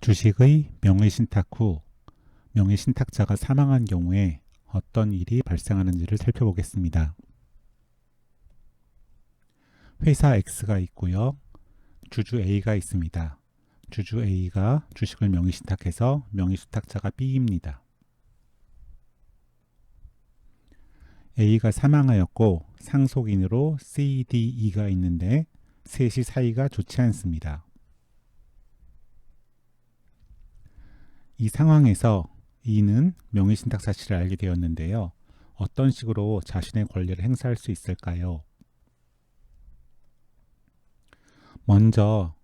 주식의 명의신탁 후 명의신탁자가 사망한 경우에 어떤 일이 발생하는지를 살펴보겠습니다. 회사 X가 있고요. 주주 A가 있습니다. 주주 A가 주식을 명의신탁해서 명의수탁자가 B입니다. A가 사망하였고 상속인으로 C, D, E가 있는데 셋이 사이가 좋지 않습니다. 이 상황에서 E는 명의신탁 사실을 알게 되었는데요. 어떤 식으로 자신의 권리를 행사할 수 있을까요? 먼저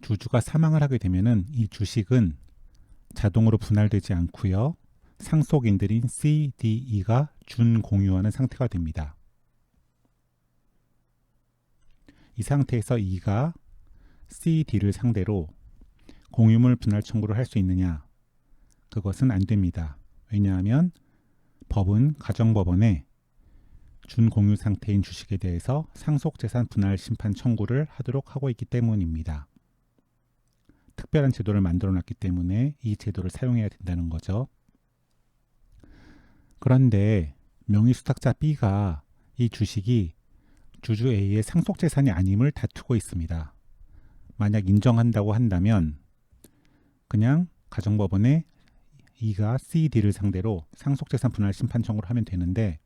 주주가 사망을 하게 되면 이 주식은 자동으로 분할되지 않고요. 상속인들인 C, D, E가 준공유하는 상태가 됩니다. 이 상태에서 E가 C, D를 상대로 공유물 분할 청구를 할 수 있느냐? 그것은 안 됩니다. 왜냐하면 법은 가정법원에 준공유 상태인 주식에 대해서 상속재산 분할 심판 청구를 하도록 하고 있기 때문입니다. 특별한 제도를 만들어 놨기 때문에 이 제도를 사용해야 된다는 거죠. 그런데 명의수탁자 B가 이 주식이 주주 A의 상속재산이 아님을 다투고 있습니다. 만약 인정한다고 한다면 그냥 가정법원에 E가 C, D를 상대로 상속재산 분할 심판 청구를 하면 되는데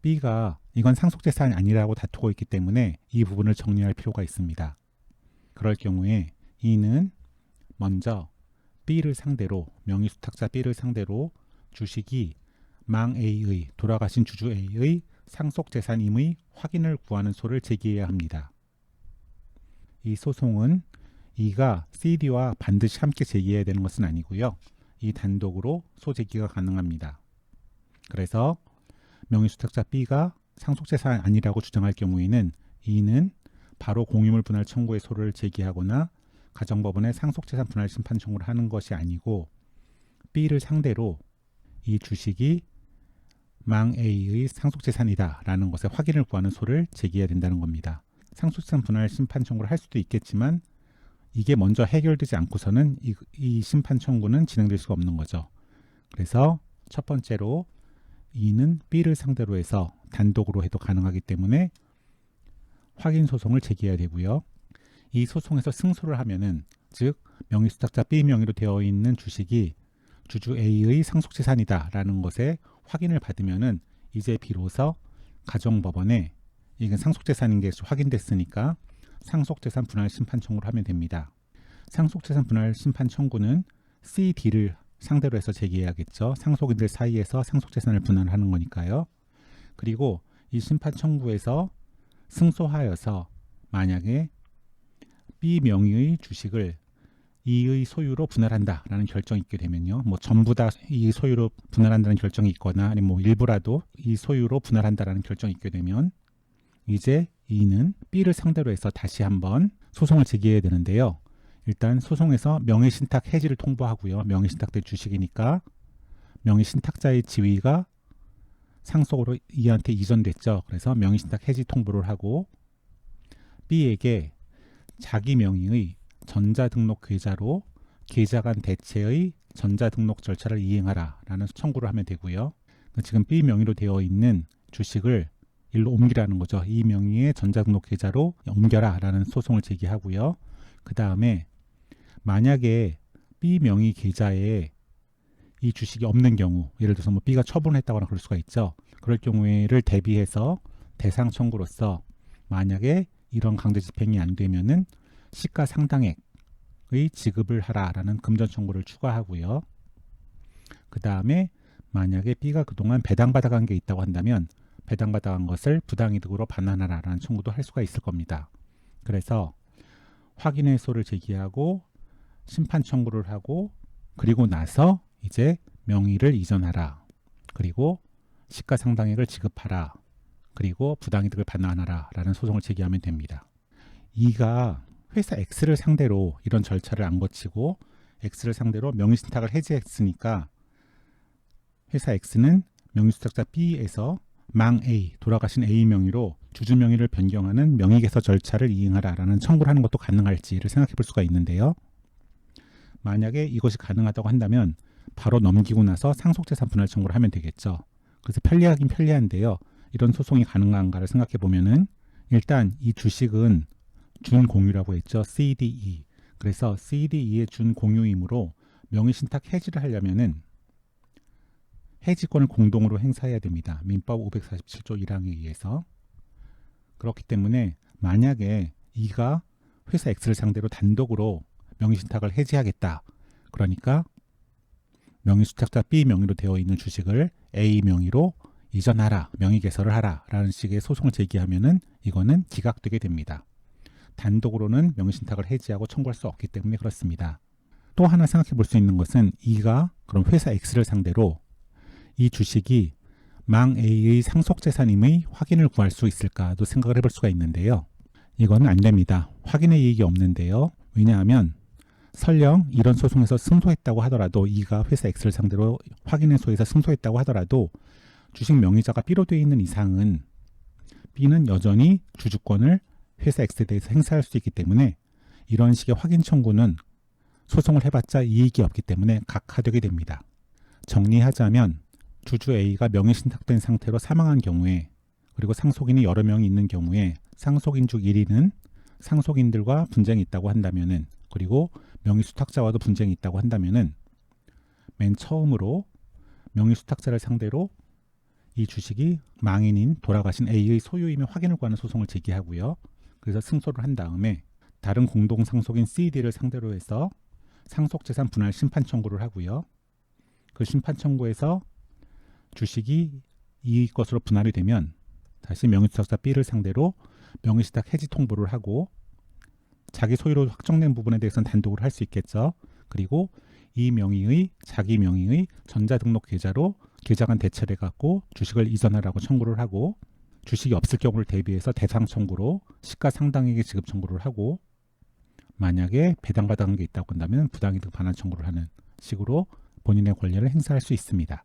B가 이건 상속재산이 아니라고 다투고 있기 때문에 이 부분을 정리할 필요가 있습니다. 그럴 경우에 E는 먼저 B를 상대로 명의수탁자 B를 상대로 주식이 망 A의 돌아가신 주주 A의 상속재산임의 확인을 구하는 소를 제기해야 합니다. 이 소송은 E가 CD와 반드시 함께 제기해야 되는 것은 아니고요. 이 단독으로 소 제기가 가능합니다. 그래서 명의수탁자 B가 상속재산이 아니라고 주장할 경우에는 E는 바로 공유물 분할 청구의 소를 제기하거나 가정법원에 상속재산 분할 심판 청구를 하는 것이 아니고 B를 상대로 이 주식이 망 A의 상속재산이다 라는 것의 확인을 구하는 소를 제기해야 된다는 겁니다. 상속재산 분할 심판 청구를 할 수도 있겠지만 이게 먼저 해결되지 않고서는 이 심판 청구는 진행될 수가 없는 거죠. 그래서 첫 번째로 E는 B를 상대로 해서 단독으로 해도 가능하기 때문에 확인 소송을 제기해야 되고요. 이 소송에서 승소를 하면은 즉 명의수탁자 B 명의로 되어 있는 주식이 주주 A의 상속재산이다 라는 것에 확인을 받으면은 이제 비로소 가정법원에 이건 상속재산인 게 확인됐으니까 상속재산 분할 심판 청구를 하면 됩니다. 상속재산 분할 심판 청구는 C, D를 상대로 해서 제기해야겠죠. 상속인들 사이에서 상속재산을 분할하는 거니까요. 그리고 이 심판 청구에서 승소하여서 만약에 B 명의의 주식을 E의 소유로 분할한다라는 결정이 있게 되면요. 뭐 전부 다 이 소유로 분할한다는 결정이 있거나 아니면 뭐 일부라도 이 소유로 분할한다라는 결정이 있게 되면 이제 E는 B를 상대로 해서 다시 한번 소송을 제기해야 되는데요. 일단 소송에서 명의신탁 해지를 통보하고요. 명의신탁될 주식이니까 명의신탁자의 지위가 상속으로 E한테 이전됐죠. 그래서 명의신탁 해지 통보를 하고 B에게 자기 명의의 전자등록 계좌로 계좌 간 대체의 전자등록 절차를 이행하라 라는 청구를 하면 되고요. 지금 B 명의로 되어 있는 주식을 일로 옮기라는 거죠. 이 명의의 전자등록 계좌로 옮겨라 라는 소송을 제기하고요. 그 다음에 만약에 B 명의 계좌에 이 주식이 없는 경우 예를 들어서 뭐 B가 처분했다거나 그럴 수가 있죠. 그럴 경우를 대비해서 대상 청구로서 만약에 이런 강제 집행이 안 되면은 시가상당액의 지급을 하라라는 금전 청구를 추가하고요. 그 다음에 만약에 B가 그동안 배당받아간 게 있다고 한다면 배당받아간 것을 부당이득으로 반환하라라는 청구도 할 수가 있을 겁니다. 그래서 확인의 소를 제기하고 심판 청구를 하고 그리고 나서 이제 명의를 이전하라. 그리고 시가상당액을 지급하라. 그리고 부당이득을 반환하라 라는 소송을 제기하면 됩니다. E가 회사 X를 상대로 이런 절차를 안 거치고 X를 상대로 명의신탁을 해지했으니까 회사 X는 명의수탁자 B에서 망 A, 돌아가신 A 명의로 주주 명의를 변경하는 명의개서 절차를 이행하라 라는 청구를 하는 것도 가능할지를 생각해 볼 수가 있는데요. 만약에 이것이 가능하다고 한다면 바로 넘기고 나서 상속재산 분할 청구를 하면 되겠죠. 그래서 편리하긴 편리한데요. 이런 소송이 가능한가를 생각해 보면은 일단 이 주식은 준공유라고 했죠. CDE. 그래서 CDE의 준공유이므로 명의신탁 해지를 하려면은 해지권을 공동으로 행사해야 됩니다. 민법 547조 1항에 의해서. 그렇기 때문에 만약에 E가 회사 X를 상대로 단독으로 명의신탁을 해지하겠다. 그러니까 명의수탁자 B 명의로 되어 있는 주식을 A 명의로 이전하라, 명의 개설을 하라 라는 식의 소송을 제기하면은 이거는 기각되게 됩니다. 단독으로는 명의신탁을 해지하고 청구할 수 없기 때문에 그렇습니다. 또 하나 생각해 볼 수 있는 것은 E가 그럼 회사 X를 상대로 이 주식이 망 A의 상속재산임의 확인을 구할 수 있을까도 생각을 해볼 수가 있는데요. 이거는 안 됩니다. 확인의 이익이 없는데요. 왜냐하면 설령 이런 소송에서 승소했다고 하더라도 E가 회사 X를 상대로 확인의 소에서 승소했다고 하더라도 주식 명의자가 B로 되어 있는 이상은 B는 여전히 주주권을 회사 X에 대해서 행사할 수 있기 때문에 이런 식의 확인 청구는 소송을 해봤자 이익이 없기 때문에 각하되게 됩니다. 정리하자면 주주 A가 명의신탁된 상태로 사망한 경우에 그리고 상속인이 여러 명이 있는 경우에 상속인 중 1위는 상속인들과 분쟁이 있다고 한다면은 그리고 명의수탁자와도 분쟁이 있다고 한다면은 맨 처음으로 명의수탁자를 상대로 이 주식이 망인인 돌아가신 A의 소유임의 확인을 구하는 소송을 제기하고요. 그래서 승소를 한 다음에 다른 공동상속인 CD를 상대로 해서 상속재산 분할 심판 청구를 하고요. 그 심판 청구에서 주식이 이 것으로 분할이 되면 다시 명의수탁자 B를 상대로 명의신탁 해지 통보를 하고 자기 소유로 확정된 부분에 대해서는 단독으로 할 수 있겠죠. 그리고 이 명의의 자기 명의의 전자등록 계좌로 계좌간 대체를 해갖고 주식을 이전하라고 청구를 하고 주식이 없을 경우를 대비해서 대상 청구로 시가 상당액의 지급 청구를 하고 만약에 배당받은 게 있다고 한다면 부당이득 반환 청구를 하는 식으로 본인의 권리를 행사할 수 있습니다.